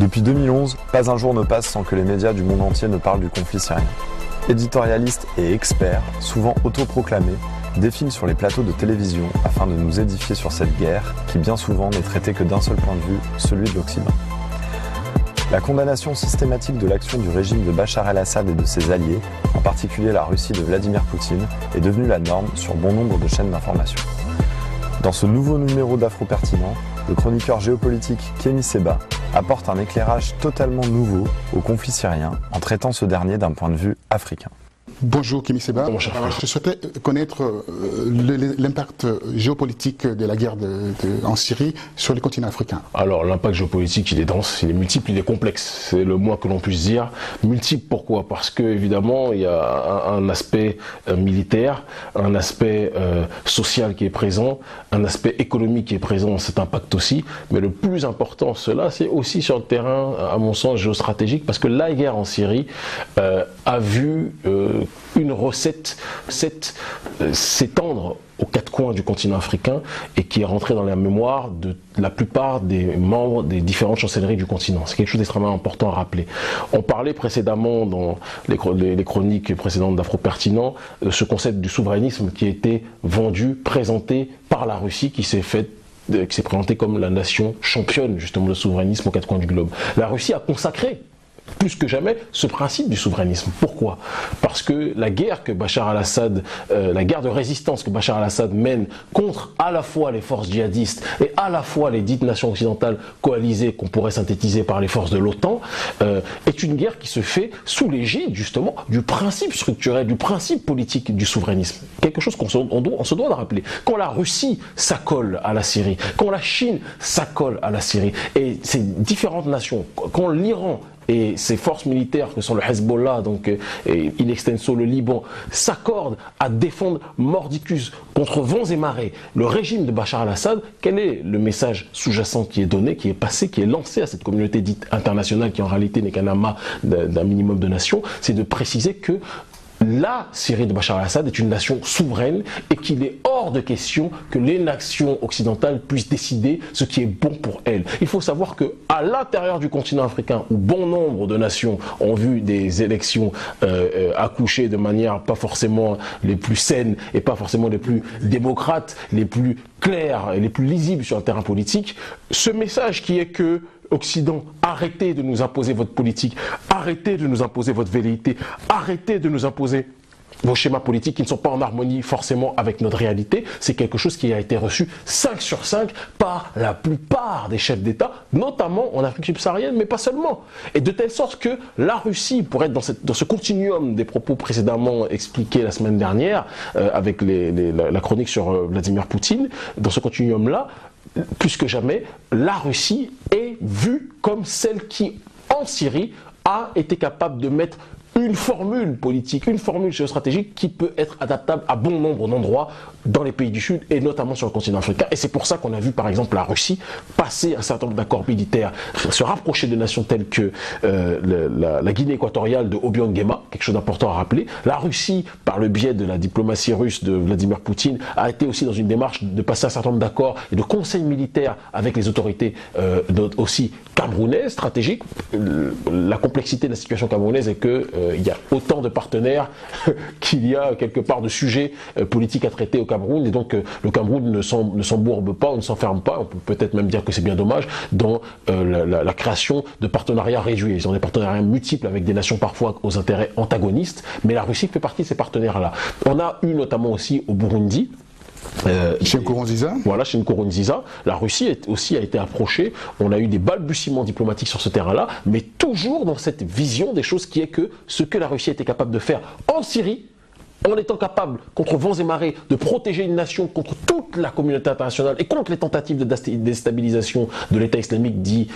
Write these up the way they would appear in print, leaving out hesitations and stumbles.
Depuis 2011, pas un jour ne passe sans que les médias du monde entier ne parlent du conflit syrien. Éditorialistes et experts, souvent autoproclamés, défilent sur les plateaux de télévision afin de nous édifier sur cette guerre qui bien souvent n'est traitée que d'un seul point de vue, celui de l'Occident. La condamnation systématique de l'action du régime de Bachar el-Assad et de ses alliés, en particulier la Russie de Vladimir Poutine, est devenue la norme sur bon nombre de chaînes d'information. Dans ce nouveau numéro d'Afro-Pertinent, le chroniqueur géopolitique Kémy Séba apporte un éclairage totalement nouveau au conflit syrien en traitant ce dernier d'un point de vue africain. Bonjour Kémy Séba. Je souhaitais connaître l'impact géopolitique de la guerre en Syrie sur les continents africains. Alors l'impact géopolitique il est dense, il est multiple, il est complexe, c'est le moins que l'on puisse dire. Multiple pourquoi? Parce que évidemment il y a un aspect militaire, un aspect social qui est présent, un aspect économique qui est présent dans cet impact aussi, mais le plus important cela c'est aussi sur le terrain à mon sens géostratégique parce que la guerre en Syrie a vu une recette s'étendre aux quatre coins du continent africain et qui est rentrée dans la mémoire de la plupart des membres des différentes chancelleries du continent. C'est quelque chose d'extrêmement important à rappeler. On parlait précédemment dans les chroniques précédentes d'Afro-Pertinent ce concept du souverainisme qui a été vendu, présenté par la Russie qui s'est présentée comme la nation championne justement de souverainisme aux quatre coins du globe. La Russie a consacré plus que jamais ce principe du souverainisme. Pourquoi? Parce que la guerre que Bachar el-Assad, la guerre de résistance que Bachar el-Assad mène contre à la fois les forces djihadistes et à la fois les dites nations occidentales coalisées qu'on pourrait synthétiser par les forces de l'OTAN, est une guerre qui se fait sous l'égide justement du principe structurel, du principe politique du souverainisme. Quelque chose qu'on se doit de rappeler. Quand la Russie s'accole à la Syrie, quand la Chine s'accole à la Syrie, et ces différentes nations, quand l'Iran et ses forces militaires que sont le Hezbollah, donc et in extenso le Liban, s'accordent à défendre mordicus contre vents et marées le régime de Bachar el-Assad, quel est le message sous-jacent qui est donné, qui est passé, qui est lancé à cette communauté dite internationale qui en réalité n'est qu'un amas d'un minimum de nations? C'est de préciser que la Syrie de Bachar el-Assad est une nation souveraine et qu'il est hors de question que les nations occidentales puissent décider ce qui est bon pour elles. Il faut savoir que à l'intérieur du continent africain, où bon nombre de nations ont vu des élections accoucher de manière pas forcément les plus saines et pas forcément les plus démocrates, les plus claires et les plus lisibles sur le terrain politique, ce message qui est que Occident, arrêtez de nous imposer votre politique, arrêtez de nous imposer votre velléité, arrêtez de nous imposer vos schémas politiques qui ne sont pas en harmonie forcément avec notre réalité. C'est quelque chose qui a été reçu 5 sur 5 par la plupart des chefs d'État, notamment en Afrique subsaharienne, mais pas seulement. Et de telle sorte que la Russie, pour être dans ce continuum des propos précédemment expliqués la semaine dernière, avec la chronique sur Vladimir Poutine, dans ce continuum-là, plus que jamais, la Russie est vue comme celle qui, en Syrie, a été capable de mettre une formule politique, une formule géostratégique qui peut être adaptable à bon nombre d'endroits dans les pays du Sud et notamment sur le continent africain. Et c'est pour ça qu'on a vu par exemple la Russie passer un certain nombre d'accords militaires, se rapprocher de nations telles que la Guinée équatoriale de Obiang Nguema, quelque chose d'important à rappeler. La Russie, par le biais de la diplomatie russe de Vladimir Poutine, a été aussi dans une démarche de passer un certain nombre d'accords et de conseils militaires avec les autorités aussi camerounaises, stratégiques. La complexité de la situation camerounaise est que il y a autant de partenaires qu'il y a quelque part de sujets politiques à traiter au Cameroun, et donc le Cameroun ne s'embourbe pas, on ne s'enferme pas, on peut peut-être même dire que c'est bien dommage, dans la création de partenariats réduits. Ils ont des partenariats multiples avec des nations parfois aux intérêts antagonistes, mais la Russie fait partie de ces partenaires-là. On a eu notamment aussi au Burundi, chez Nkurunziza. Voilà, chez Nkurunziza, la Russie aussi a été approchée. On a eu des balbutiements diplomatiques sur ce terrain-là, mais toujours dans cette vision des choses qui est que ce que la Russie était capable de faire en Syrie, en étant capable, contre vents et marées, de protéger une nation contre toute la communauté internationale et contre les tentatives de déstabilisation de l'État islamique dit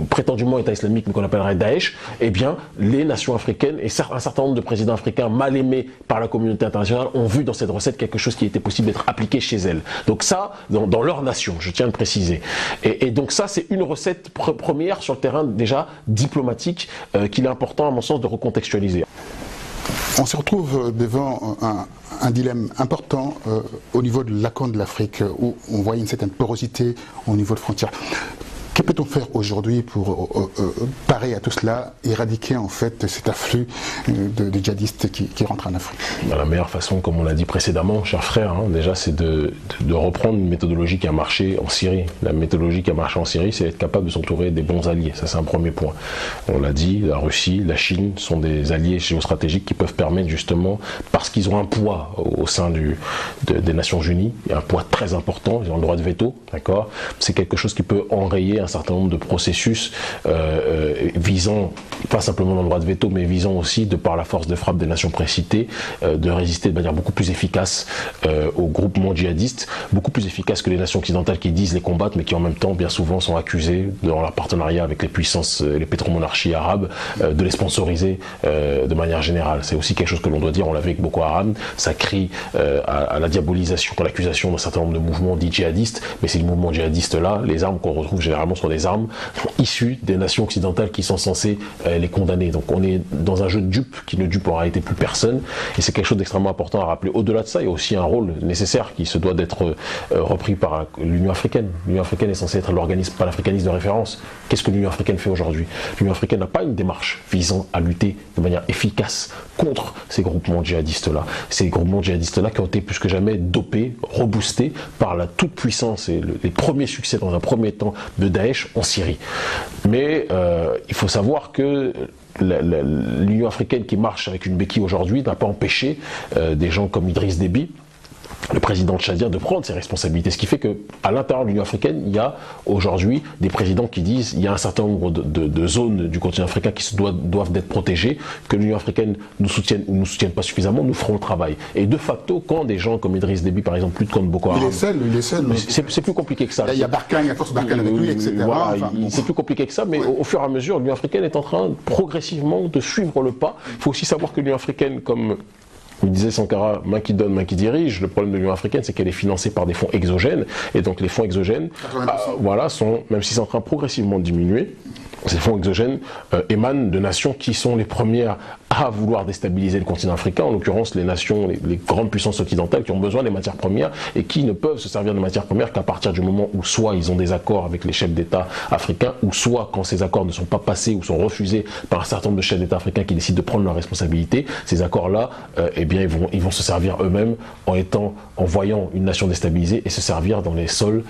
prétendument État islamique, mais qu'on appellerait Daesh, eh bien, les nations africaines et un certain nombre de présidents africains mal aimés par la communauté internationale ont vu dans cette recette quelque chose qui était possible d'être appliqué chez elles. Donc ça, dans leur nation, je tiens à le préciser. Et donc ça, c'est une recette première sur le terrain déjà diplomatique qu'il est important, à mon sens, de recontextualiser. On se retrouve devant un dilemme important au niveau de la Corne de l'Afrique, où on voit une certaine porosité au niveau de frontières. Que peut-on faire aujourd'hui pour parer à tout cela, éradiquer en fait cet afflux de djihadistes qui rentrent en Afrique? La meilleure façon, comme on l'a dit précédemment, chers frères, déjà c'est de reprendre une méthodologie qui a marché en Syrie. La méthodologie qui a marché en Syrie, c'est être capable de s'entourer des bons alliés. Ça, c'est un premier point. On l'a dit, la Russie, la Chine sont des alliés géostratégiques qui peuvent permettre justement, parce qu'ils ont un poids au sein des Nations Unies, il y a un poids très important, ils ont le droit de veto, d'accord. C'est quelque chose qui peut enrayer un certain nombre de processus visant, pas simplement le droit de veto, mais visant aussi, de par la force de frappe des nations précitées, de résister de manière beaucoup plus efficace aux groupements djihadistes, beaucoup plus efficace que les nations occidentales qui disent les combattre, mais qui en même temps, bien souvent, sont accusées, dans leur partenariat avec les puissances, les pétromonarchies arabes, de les sponsoriser de manière générale. C'est aussi quelque chose que l'on doit dire, on l'a vu avec Boko Haram, ça crie à la diabolisation, à l'accusation d'un certain nombre de mouvements dits djihadistes, mais ces mouvements djihadistes-là, les armes qu'on retrouve généralement sont des armes issues des nations occidentales qui sont censées les condamner. Donc on est dans un jeu de dupes qui ne dupe en réalité plus personne, et c'est quelque chose d'extrêmement important à rappeler. Au-delà de ça, il y a aussi un rôle nécessaire qui se doit d'être repris par l'Union africaine. L'Union africaine est censée être l'organisme panafricaniste de référence. Qu'est-ce que l'Union africaine fait aujourd'hui? L'Union africaine n'a pas une démarche visant à lutter de manière efficace contre ces groupements djihadistes-là. Ces groupements djihadistes-là qui ont été plus que jamais dopés, reboostés par la toute-puissance et les premiers succès dans un premier temps de Daesh en Syrie. Mais il faut savoir que l'Union africaine qui marche avec une béquille aujourd'hui n'a pas empêché des gens comme Idriss Déby, le président tchadien, de prendre ses responsabilités. Ce qui fait qu'à l'intérieur de l'Union africaine, il y a aujourd'hui des présidents qui disent il y a un certain nombre de zones du continent africain qui doivent être protégées, que l'Union africaine nous soutienne ou ne nous soutienne pas suffisamment, nous ferons le travail. Et de facto, quand des gens comme Idriss Déby, par exemple, lutte contre Boko Haram... Il est seul. C'est plus compliqué que ça. Il y a Barkhane, il y a Force Barkhane avec lui, etc. Voilà, c'est plus compliqué que ça, mais au fur et à mesure, l'Union africaine est en train progressivement de suivre le pas. Il faut aussi savoir que l'Union africaine, comme il disait Sankara, main qui donne, main qui dirige. Le problème de l'Union africaine, c'est qu'elle est financée par des fonds exogènes. Et donc les fonds exogènes, même si c'est en train progressivement de diminuer, ces fonds exogènes émanent de nations qui sont les premières à vouloir déstabiliser le continent africain, en l'occurrence les nations, les grandes puissances occidentales qui ont besoin des matières premières et qui ne peuvent se servir de matières premières qu'à partir du moment où soit ils ont des accords avec les chefs d'État africains, ou soit quand ces accords ne sont pas passés ou sont refusés par un certain nombre de chefs d'État africains qui décident de prendre leurs responsabilités. Ces accords-là, ils vont se servir eux-mêmes en voyant une nation déstabilisée et se servir dans les sols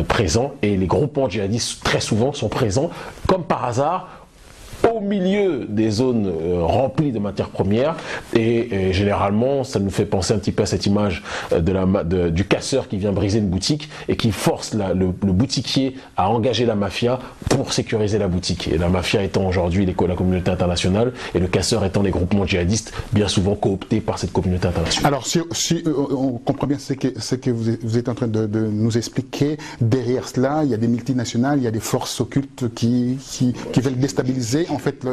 présents. Et les groupements djihadistes très souvent sont présents comme par hasard au milieu des zones remplies de matières premières, et généralement ça nous fait penser un petit peu à cette image du casseur qui vient briser une boutique et qui force le boutiquier à engager la mafia pour sécuriser la boutique, et la mafia étant aujourd'hui la communauté internationale et le casseur étant les groupements djihadistes bien souvent cooptés par cette communauté internationale. Alors si on comprend bien ce que vous êtes en train de nous expliquer, derrière cela il y a des multinationales, il y a des forces occultes qui veulent déstabiliser en fait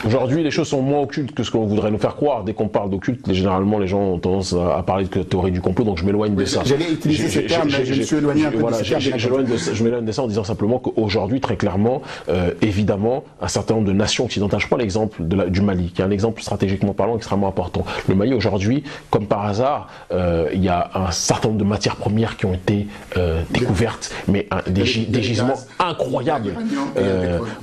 Aujourd'hui, les choses sont moins occultes que ce qu'on voudrait nous faire croire. Dès qu'on parle d'occulte, généralement les gens ont tendance à parler de théorie du complot, donc je m'éloigne de ça. J'allais utiliser ce terme, mais je me suis éloigné un peu de ce terme. Je m'éloigne de ça en disant simplement qu'aujourd'hui, très clairement, évidemment, un certain nombre de nations occidentales, je prends l'exemple du Mali, qui est un exemple stratégiquement parlant extrêmement important. Le Mali aujourd'hui, comme par hasard, il y a un certain nombre de matières premières qui ont été découvertes, mais des gisements incroyables.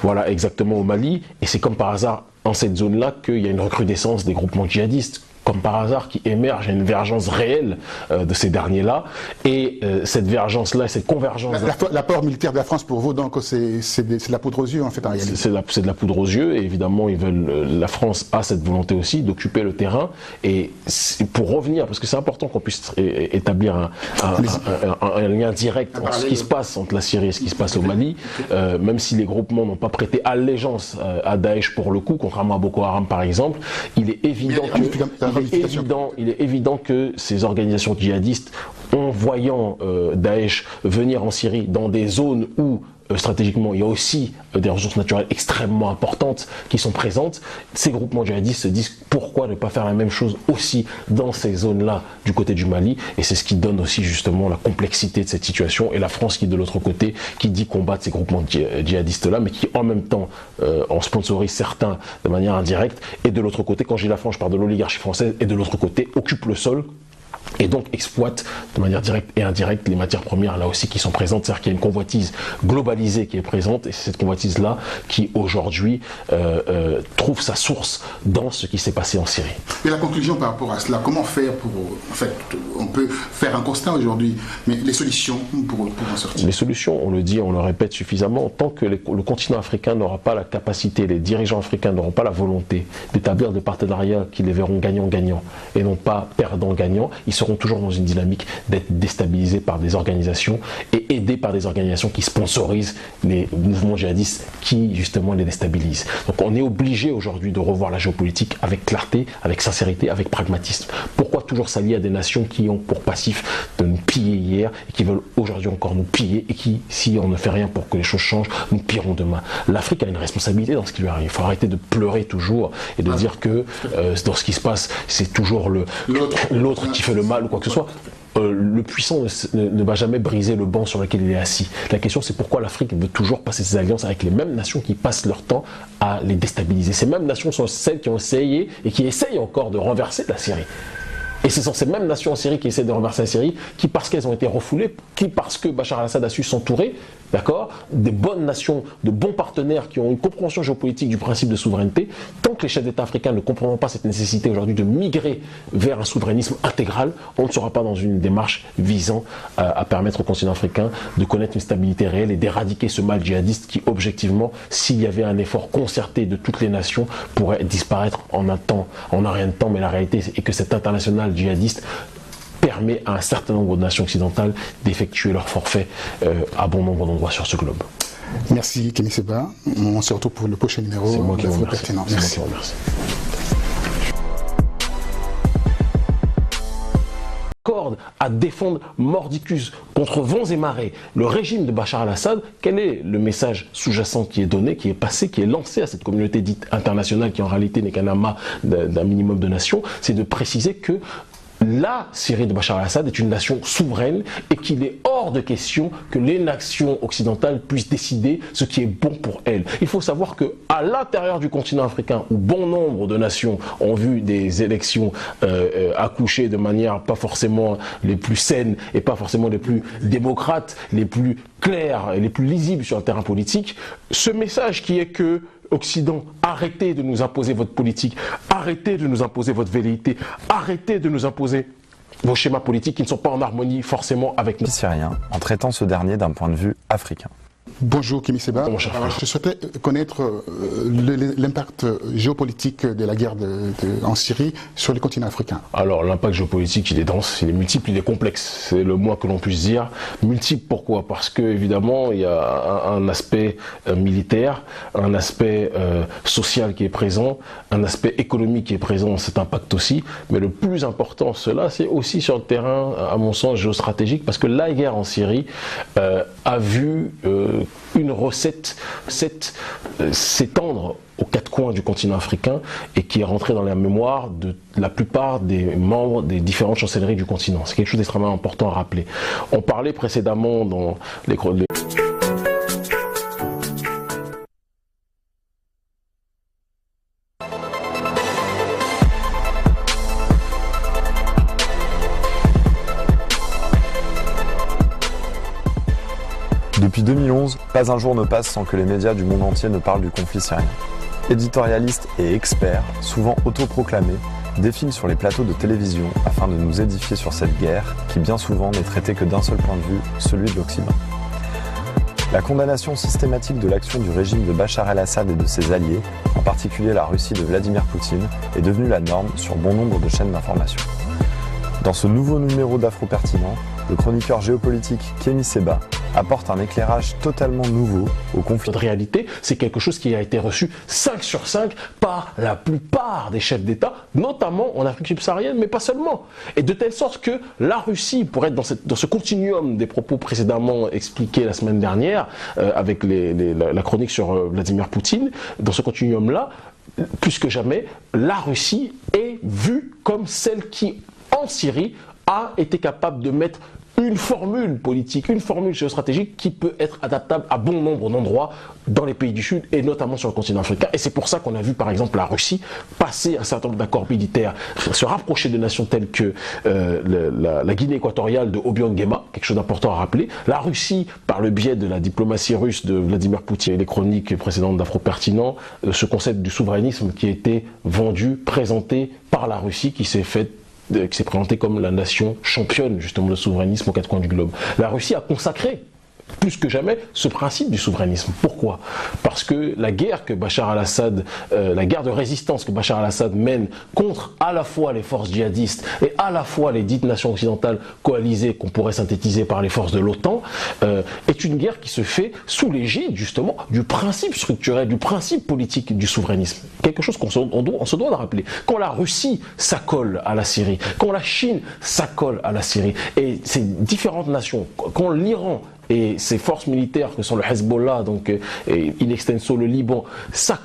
Voilà, exactement, au Mali. Et c'est comme par hasard en cette zone-là qu'il y a une recrudescence des groupements djihadistes, comme par hasard, qui émerge, il y a une vergence réelle de ces derniers-là, et cette vergence-là, cette convergence... L'apport militaire de la France pour vous, donc, c'est de la poudre aux yeux, en fait, en réalité. C'est de la poudre aux yeux, et évidemment, la France a cette volonté aussi d'occuper le terrain, et pour revenir, parce que c'est important qu'on puisse établir un lien direct entre ce qui se passe entre la Syrie et ce qui se passe au Mali, même si les groupements n'ont pas prêté allégeance à Daesh pour le coup, contrairement à Boko Haram par exemple, il est évident que ces organisations djihadistes, en voyant Daesh venir en Syrie dans des zones où stratégiquement il y a aussi des ressources naturelles extrêmement importantes qui sont présentes, ces groupements djihadistes se disent pourquoi ne pas faire la même chose aussi dans ces zones-là du côté du Mali, et c'est ce qui donne aussi justement la complexité de cette situation, et la France qui de l'autre côté qui dit combattre ces groupements djihadistes-là, mais qui en même temps en sponsorise certains de manière indirecte, et de l'autre côté, quand je dis la France, je parle de l'oligarchie française, et de l'autre côté occupe le sol et donc exploite de manière directe et indirecte les matières premières là aussi qui sont présentes. C'est-à-dire qu'il y a une convoitise globalisée qui est présente, et c'est cette convoitise-là qui aujourd'hui trouve sa source dans ce qui s'est passé en Syrie. Et la conclusion par rapport à cela, comment faire pour... En fait, on peut faire un constat aujourd'hui, mais les solutions pour en sortir? Les solutions, on le dit, on le répète suffisamment, tant que le continent africain n'aura pas la capacité, les dirigeants africains n'auront pas la volonté d'établir des partenariats qui les verront gagnant-gagnant et non pas perdant-gagnant, ils seront toujours dans une dynamique d'être déstabilisés par des organisations et aidés par des organisations qui sponsorisent les mouvements djihadistes qui justement les déstabilisent. Donc on est obligé aujourd'hui de revoir la géopolitique avec clarté, avec sincérité, avec pragmatisme. Pourquoi toujours s'allier à des nations qui ont pour passif de nous piller hier et qui veulent aujourd'hui encore nous piller et qui, si on ne fait rien pour que les choses changent, nous pilleront demain? L'Afrique a une responsabilité dans ce qui lui arrive. Il faut arrêter de pleurer toujours et de dire que dans ce qui se passe, c'est toujours l'autre qui fait le mal ou quoi que ce soit. Le puissant ne va jamais briser le banc sur lequel il est assis. La question, c'est pourquoi l'Afrique veut toujours passer ses alliances avec les mêmes nations qui passent leur temps à les déstabiliser. Ces mêmes nations sont celles qui ont essayé et qui essayent encore de renverser la Syrie. Et ce sont ces mêmes nations en Syrie qui essaient de renverser la Syrie, qui parce qu'elles ont été refoulées, qui parce que Bachar al-Assad a su s'entourer, d'accord, des bonnes nations, de bons partenaires qui ont une compréhension géopolitique du principe de souveraineté. Tant que les chefs d'État africains ne comprendront pas cette nécessité aujourd'hui de migrer vers un souverainisme intégral, on ne sera pas dans une démarche visant à permettre au continent africain de connaître une stabilité réelle et d'éradiquer ce mal djihadiste qui, objectivement, s'il y avait un effort concerté de toutes les nations, pourrait disparaître en un rien de temps. Mais la réalité est que cette internationale djihadiste permet à un certain nombre de nations occidentales d'effectuer leur forfait à bon nombre d'endroits sur ce globe. Merci Kémy Séba. On se retrouve pour le prochain numéro. C'est moi qui vous remercie. Pertinent. C'est moi Merci. qui vous remercie. Corde à défendre mordicus contre vents et marées le régime de Bachar al-Assad, quel est le message sous-jacent qui est donné, qui est passé, qui est lancé à cette communauté dite internationale qui en réalité n'est qu'un amas d'un minimum de nations? C'est de préciser que la Syrie de Bachar al-Assad est une nation souveraine et qu'il est hors de question que les nations occidentales puissent décider ce qui est bon pour elles. Il faut savoir qu'à l'intérieur du continent africain, où bon nombre de nations ont vu des élections accoucher de manière pas forcément les plus saines et pas forcément les plus démocrates, les plus claires et les plus lisibles sur le terrain politique, ce message qui est que Occident, arrêtez de nous imposer votre politique, arrêtez de nous imposer votre velléité, arrêtez de nous imposer vos schémas politiques qui ne sont pas en harmonie forcément avec nous. Syrien, en traitant ce dernier d'un point de vue africain. Bonjour Kémy Séba. Bonjour. Je souhaitais connaître l'impact géopolitique de la guerre en Syrie sur les continents africains. Alors l'impact géopolitique, il est dense, il est multiple, il est complexe. C'est le moins que l'on puisse dire. Multiple, pourquoi? Parce que évidemment il y a un aspect militaire, un aspect social qui est présent, un aspect économique qui est présent dans cet impact aussi. Mais le plus important, cela, c'est aussi sur le terrain, à mon sens, géostratégique, parce que la guerre en Syrie a vu une recette s'étendre aux quatre coins du continent africain et qui est rentrée dans la mémoire de la plupart des membres des différentes chancelleries du continent. C'est quelque chose d'extrêmement important à rappeler. On parlait précédemment dans les Depuis 2011, pas un jour ne passe sans que les médias du monde entier ne parlent du conflit syrien. Éditorialistes et experts, souvent autoproclamés, défilent sur les plateaux de télévision afin de nous édifier sur cette guerre qui bien souvent n'est traitée que d'un seul point de vue, celui de l'Occident. La condamnation systématique de l'action du régime de Bachar el-Assad et de ses alliés, en particulier la Russie de Vladimir Poutine, est devenue la norme sur bon nombre de chaînes d'information. Dans ce nouveau numéro d'Afro-Pertinent, le chroniqueur géopolitique Kémy Séba apporte un éclairage totalement nouveau au conflit. De réalité, c'est quelque chose qui a été reçu 5 sur 5 par la plupart des chefs d'État, notamment en Afrique subsaharienne, mais pas seulement. Et de telle sorte que la Russie, pour être dans ce continuum des propos précédemment expliqués la semaine dernière, avec la chronique sur Vladimir Poutine, dans ce continuum-là, plus que jamais, la Russie est vue comme celle qui, en Syrie, a été capable de mettre une formule politique, une formule géostratégique qui peut être adaptable à bon nombre d'endroits dans les pays du Sud et notamment sur le continent africain. Et c'est pour ça qu'on a vu par exemple la Russie passer un certain nombre d'accords militaires, se rapprocher de nations telles que la Guinée équatoriale de Obiang Nguema, quelque chose d'important à rappeler. La Russie, par le biais de la diplomatie russe de Vladimir Poutine et les chroniques précédentes d'Afro-Pertinent, ce concept du souverainisme qui a été vendu, présenté par la Russie, qui s'est présenté comme la nation championne justement de souverainisme aux quatre coins du globe. La Russie a consacré plus que jamais ce principe du souverainisme. Pourquoi? Parce que la guerre que Bachar al-Assad, la guerre de résistance que Bachar al-Assad mène contre à la fois les forces djihadistes et à la fois les dites nations occidentales coalisées qu'on pourrait synthétiser par les forces de l'OTAN, est une guerre qui se fait sous l'égide justement du principe structurel, du principe politique du souverainisme. Quelque chose qu'on se doit de rappeler. Quand la Russie s'accole à la Syrie, quand la Chine s'accole à la Syrie, et ces différentes nations, quand l'Iran et ses forces militaires que sont le Hezbollah, donc in extenso le Liban,